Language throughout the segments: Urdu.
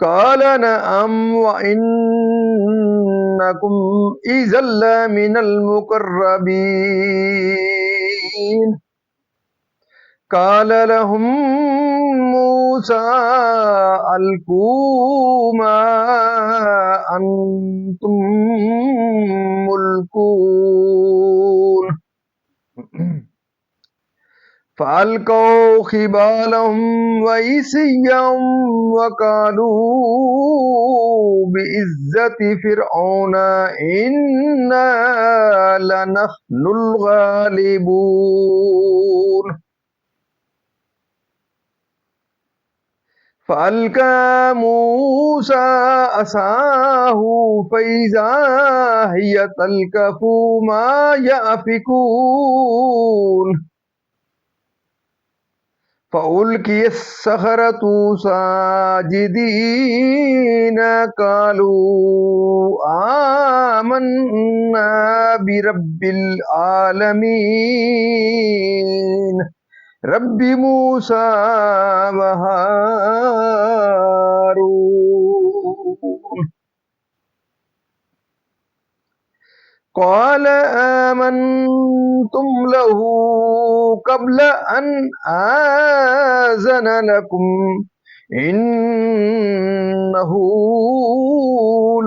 قال نعم وإنكم إذا لمن المقربين. قال لهم موسى ألقوا ما أنتم ملقون. فألقوا حبالهم وعصيهم وقالوا بعزة فرعون إنا لنحن الغالبون. فألقى موسى عصاه فإذا هي تلقف ما يأفكون. فألقي السحرة ساجدين قالوا آمنا برب العالمين رب موسى وهارون. قال آمنتم له قبل أن آذن لكم إنه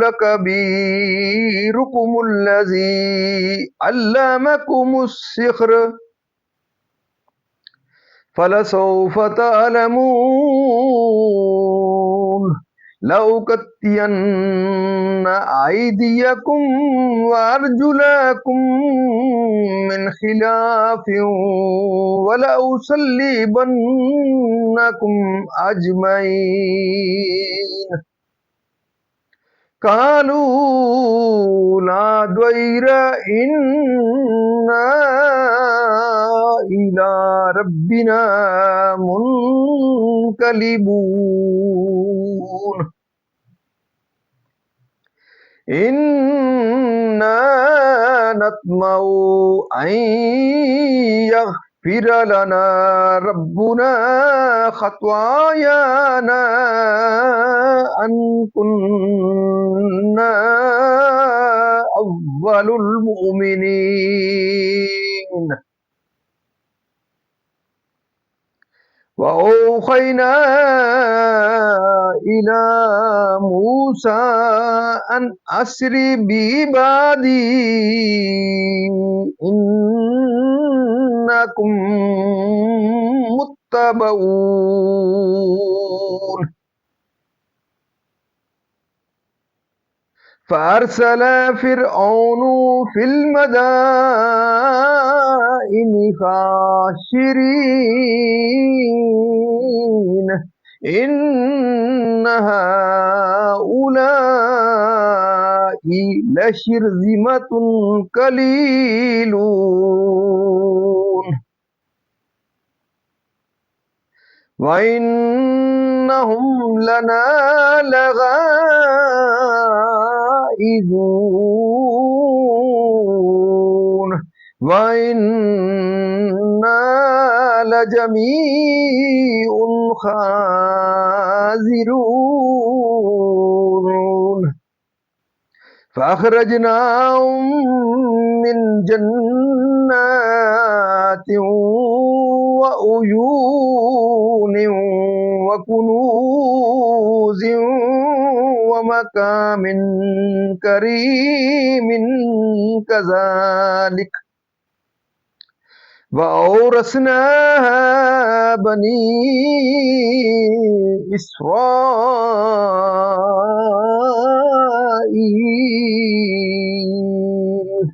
لكبيركم الذي علمكم السحر فلسوف تعلمون لأقطعن أيديكم وأرجلكم من خلاف ولأصلبنكم أجمعين. قالوا لا ضير إنا إلى ربنا منقلبون. إنا نطمع أن يغفر لنا ربنا خطايانا أن كنا أول المؤمنين. وأوحينا إلى موسى أن أسر بعبادي إنكم متبعون فأرسل فرعون في المدائن حاشرين إن هؤلاء لشرذمة قليلون وإنهم لنا لغائظون وإنا لجميع حاذرون فأخرجناهم من جنات وعيون وكنوز ومقام كريم كذلك وأورثناها بني إسرائيل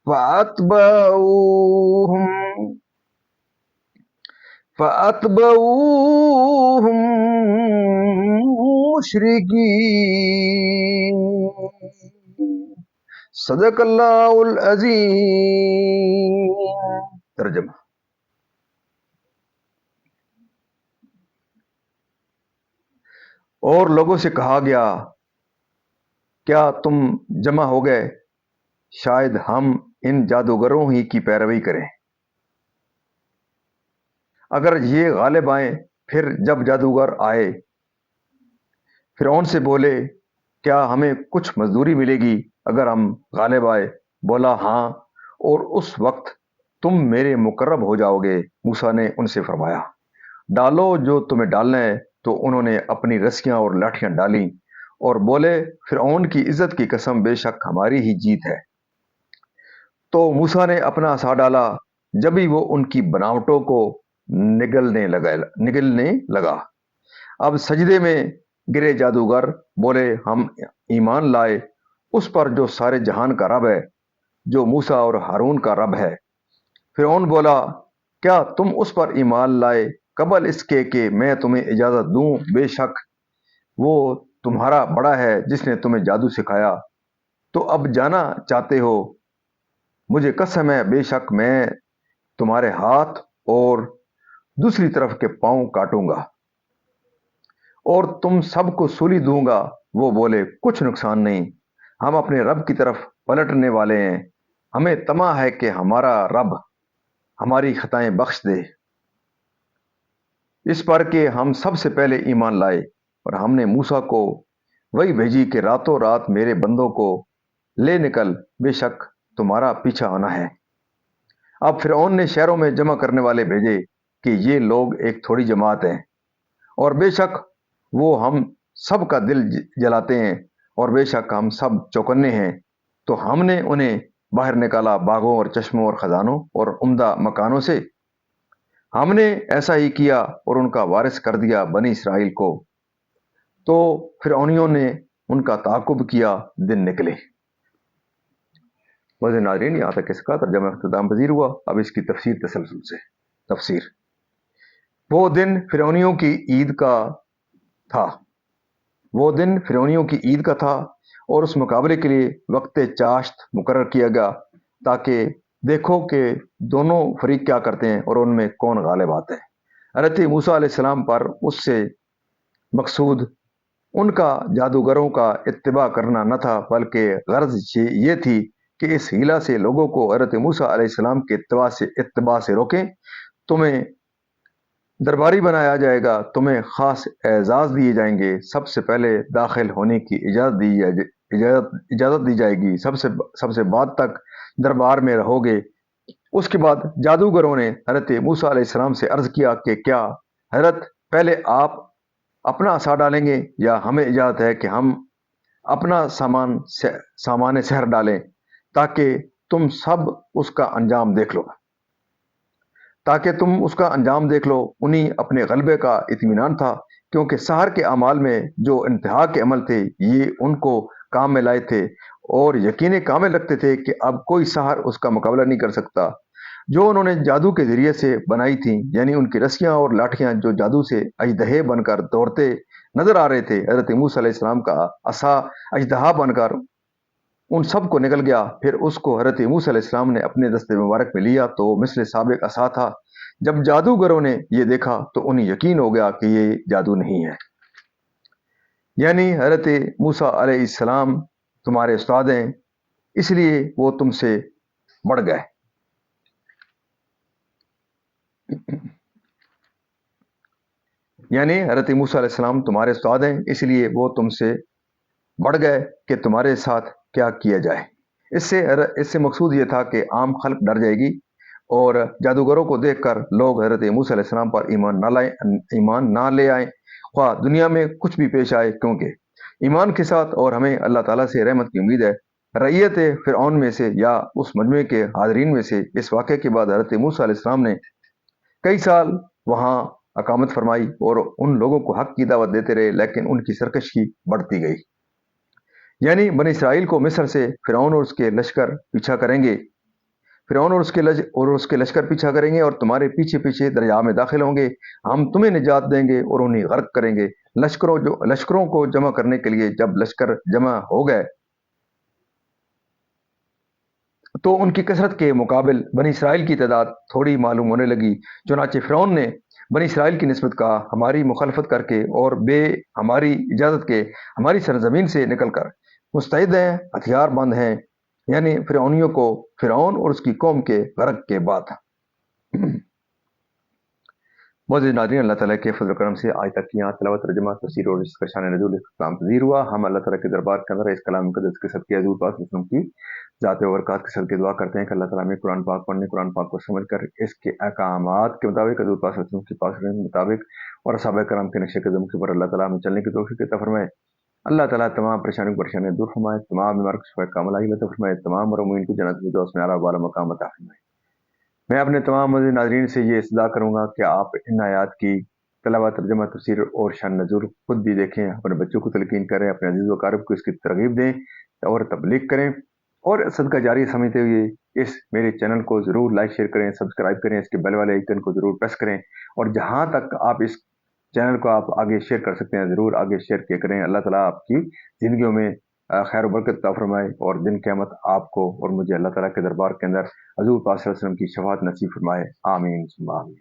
فأتبعوهم مشرقين صدق اللہ العظیم. ترجمہ. اور لوگوں سے کہا گیا کیا تم جمع ہو گئے؟ شاید ہم ان جادوگروں ہی کی پیروی کریں. اگر یہ غالب آئیں. پھر جب جادوگر آئے فرعون سے بولے کیا ہمیں کچھ مزدوری ملے گی اگر ہم غالب آئے؟ بولا ہاں، اور اس وقت تم میرے مقرب ہو جاؤ گے. موسیٰ نے ان سے فرمایا ڈالو جو تمہیں ڈالنا ہے. تو انہوں نے اپنی رسیاں اور لاٹھیاں ڈالیں اور بولے فرعون کی عزت کی قسم بے شک ہماری ہی جیت ہے. تو موسیٰ نے اپنا عصا ڈالا. جب ہی وہ ان کی بناوٹوں کو نگلنے لگا. اب سجدے میں گرے جادوگر. بولے ہم ایمان لائے اس پر جو سارے جہان کا رب ہے، جو موسیٰ اور ہارون کا رب ہے. فرعون بولا کیا تم اس پر ایمان لائے قبل اس کے کہ میں تمہیں اجازت دوں؟ بے شک وہ تمہارا بڑا ہے جس نے تمہیں جادو سکھایا. تو اب جانا چاہتے ہو؟ مجھے قسم ہے بے شک میں تمہارے ہاتھ اور دوسری طرف کے پاؤں کاٹوں گا اور تم سب کو سولی دوں گا. وہ بولے کچھ نقصان نہیں، ہم اپنے رب کی طرف پلٹنے والے ہیں. ہمیں طمع ہے کہ ہمارا رب ہماری خطائیں بخش دے. اس پر کہ ہم سب سے پہلے ایمان لائے اور ہم نے موسیٰ کو وہی بھیجی کہ راتوں رات میرے بندوں کو لے نکل، بے شک تمہارا پیچھا آنا ہے. اب فرعون نے شہروں میں جمع کرنے والے بھیجے کہ یہ لوگ ایک تھوڑی جماعت ہیں اور بے شک وہ ہم سب کا دل جلاتے ہیں اور بے شک ہم سب چوکنے ہیں. تو ہم نے انہیں باہر نکالا باغوں اور چشموں اور خزانوں اور عمدہ مکانوں سے. ہم نے ایسا ہی کیا اور ان کا وارث کر دیا بنی اسرائیل کو. تو فرعونیوں نے ان کا تعاقب کیا، دن نکلے. مزید ناظرین یہاں تک اس کا ترجمہ اختتام پذیر ہوا. اب اس کی تفسیر تسلسل سے. تفسیر. وہ دن فرعونیوں کی عید کا تھا اور اس مقابلے کے لیے وقت چاشت مقرر کیا گیا تاکہ دیکھو کہ دونوں فریق کیا کرتے ہیں اور ان میں کون غالب آتا ہے. حضرت موسیٰ علیہ السلام پر اس سے مقصود ان کا جادوگروں کا اتباع کرنا نہ تھا، بلکہ غرض یہ تھی کہ اس حیلہ سے لوگوں کو حضرت موسیٰ علیہ السلام کے اتباع سے روکیں. تمہیں درباری بنایا جائے گا، تمہیں خاص اعزاز دیے جائیں گے، سب سے پہلے داخل ہونے کی اجازت دی جائے گی، سب سے بعد تک دربار میں رہو گے. اس کے بعد جادوگروں نے حضرت موسیٰ علیہ السلام سے عرض کیا کہ کیا حضرت پہلے آپ اپنا عصا ڈالیں گے یا ہمیں اجازت ہے کہ ہم اپنا سامان سحر ڈالیں تاکہ تم سب اس کا انجام دیکھ لو انہیں اپنے غلبے کا اطمینان تھا، کیونکہ سحر کے اعمال میں جو انتہا کے عمل تھے یہ ان کو کام میں لائے تھے اور یقین کامل رکھتے تھے کہ اب کوئی سحر اس کا مقابلہ نہیں کر سکتا۔ جو انہوں نے جادو کے ذریعے سے بنائی تھیں، یعنی ان کی رسیاں اور لاٹھیاں جو جادو سے اژدہے بن کر دوڑتے نظر آ رہے تھے، حضرت موسیٰ علیہ السلام کا عصا اژدہا بن کر ان سب کو نگل گیا۔ پھر اس کو حضرت موسیٰ علیہ السلام نے اپنے دست مبارک میں لیا تو مثل سابق عصا تھا۔ جب جادوگروں نے یہ دیکھا تو انہیں یقین ہو گیا کہ یہ جادو نہیں ہے، یعنی حضرت موسیٰ علیہ السلام تمہارے استاد ہیں، اس لیے وہ تم سے بڑھ گئے۔ یعنی حضرت موسیٰ علیہ السلام تمہارے استاد ہیں، اس لیے وہ تم سے بڑھ گئے کہ تمہارے ساتھ کیا کیا جائے۔ اس سے مقصود یہ تھا کہ عام خلق ڈر جائے گی اور جادوگروں کو دیکھ کر لوگ حضرت موسیٰ علیہ السلام پر ایمان نہ لے آئیں، خواہ دنیا میں کچھ بھی پیش آئے، کیونکہ ایمان کے ساتھ اور ہمیں اللہ تعالیٰ سے رحمت کی امید ہے۔ رعیت فرعون میں سے یا اس مجمع کے حاضرین میں سے اس واقعے کے بعد حضرت موسیٰ علیہ السلام نے کئی سال وہاں اقامت فرمائی اور ان لوگوں کو حق کی دعوت دیتے رہے، لیکن ان کی سرکشی بڑھتی گئی۔ یعنی بنی اسرائیل کو مصر سے فرعون اور اس کے لشکر پیچھا کریں گے، اور تمہارے پیچھے پیچھے دریا میں داخل ہوں گے، ہم تمہیں نجات دیں گے اور انہیں غرق کریں گے۔ لشکروں کو جمع کرنے کے لیے جب لشکر جمع ہو گئے تو ان کی کثرت کے مقابل بنی اسرائیل کی تعداد تھوڑی معلوم ہونے لگی، چنانچہ فرعون نے بنی اسرائیل کی نسبت کہا، ہماری مخالفت کر کے اور بے ہماری اجازت کے ہماری سرزمین سے نکل کر مستعد ہیں، ہتھیار بند ہیں، یعنی فرعونیوں کو فرعون اور اس کی قوم کے غرق کے بعد۔ معزز ناظرین، اللہ تعالیٰ کے فضل و کرم سے آج تک یہاں تلاوت، ترجمہ، تفسیر اور اس کا شان نزول کلام تذیر ہوا۔ ہم اللہ تعالیٰ کے دربار کے اندر اس کلام مقدس کے صدقے حضور پاک صلی اللہ علیہ وسلم کی ذات و برکات کے صدقے دعا کرتے ہیں کہ اللہ تعالیٰ ہمیں قرآن پاک پڑھنے، قرآن پاک کو سمجھ کر اس کے احکامات کے مطابق حضور پاک صلی اللہ علیہ وسلم کی پاک کے مطابق اور صحابہ کرام کے نقش قدم کے اوپر اللہ تعالیٰ ہمیں چلنے کی توفیق عطا فرمائے۔ اللہ تعالیٰ تمام پریشانیاں دور فرمائے، تمام بیمار کو شفا کاملہ عطا فرمائے، تمام مرحومین کو جنت الفردوس میں اعلیٰ والا مقام عطا فرمائے۔ میں اپنے تمام معزز ناظرین سے یہ استدعا کروں گا کہ آپ ان آیات کی تلاوت، ترجمہ، تفسیر اور شان نزول خود بھی دیکھیں، اپنے بچوں کو تلقین کریں، اپنے عزیز و اقارب کو اس کی ترغیب دیں اور تبلیغ کریں، اور صدقہ جاری سمجھتے ہوئے اس میرے چینل کو ضرور لائک شیئر کریں، سبسکرائب کریں، اس کے بیل والے آئیکن کو ضرور پریس کریں، اور جہاں تک آپ اس چینل کو آپ آگے شیئر کر سکتے ہیں ضرور آگے شیئر کیا کریں۔ اللہ تعالیٰ آپ کی زندگیوں میں خیر و برکت عطا فرمائے اور دن قیامت آپ کو اور مجھے اللہ تعالیٰ کے دربار کے اندر حضور پاک صلی اللہ علیہ وسلم کی شفاعت نصیب فرمائے۔ آمین ثم آمین۔